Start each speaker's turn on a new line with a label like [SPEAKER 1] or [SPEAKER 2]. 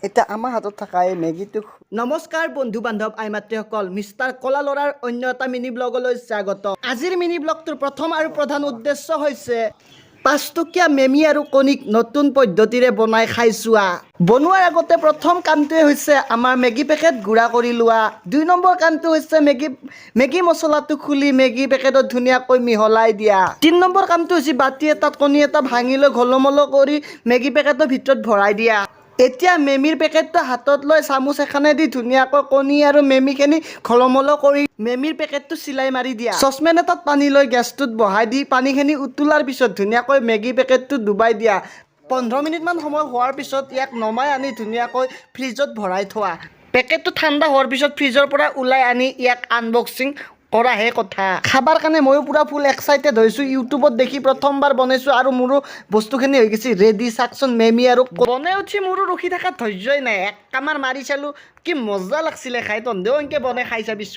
[SPEAKER 1] এটা আমাৰ হাতত থকা এই মেগীটো।
[SPEAKER 2] নমস্কাৰ বন্ধু বান্ধৱ আইমাতৃসকল, মিষ্টাৰ কলা ল'ৰাৰ অন্য এটা মিনি ব্লগলৈ স্বাগত। আজিৰ মিনি ব্লগটোৰ প্ৰথম আৰু প্ৰধান উদ্দেশ্য হৈছে 5 টকীয়া মেমি আৰু কণীক নতুন পদ্ধতিৰে বনাই খাই চোৱা। বনোৱাৰ আগতে প্ৰথম কামটোৱে হৈছে আমাৰ মেগী পেকেট গুড়া কৰি লোৱা। 2 নম্বৰ কামটো হৈছে মেগী মছলাটো খুলি মেগী পেকেটত ধুনীয়াকৈ মিহলাই দিয়া। 3 নম্বৰ কামটো হৈছে বাতি এটাত কণী এটা ভাঙি লৈ ঘলমল কৰি মেগী পেকেটৰ ভিতৰত ভৰাই দিয়া। এতিয়া মেমিৰ পেকেটটো হাতত লৈ চামুচ এখনেদি ধুনীয়াকৈ কণী আৰু মেমিখিনি ঘলমল কৰি মেমিৰ পেকেটটো চিলাই মাৰি দিয়া। চচপেন এটাত পানী লৈ গেছটোত বহাই দি পানীখিনি উতলাৰ পিছত ধুনীয়াকৈ মেগী পেকেটটো ডুবাই দিয়া। 15 মিনিটমান সময় হোৱাৰ পিছত ইয়াক নমাই আনি ধুনীয়াকৈ ফ্ৰিজত ভৰাই থোৱা। পেকেটটো ঠাণ্ডা হোৱাৰ পিছত ফ্ৰিজৰ পৰা ওলাই আনি ইয়াক আনবক্সিং কৰাহে কথা। খাবাৰ কাৰণে ময়ো পুৰা ফুল এক্সাইটেড হৈছোঁ। ইউটিউবত দেখি প্ৰথমবাৰ বনাইছোঁ আৰু মোৰো বস্তুখিনি হৈ গৈছে ৰেডি। চাকচোন মেমি আৰু বনাই উঠি মোৰো ৰখি থকা ধৈৰ্যই নাই। এক কামাৰ মাৰি চালোঁ, কি মজা লাগছিলে খাই। তহঁতেও এনেকৈ বনাই খাই চাবিচোন।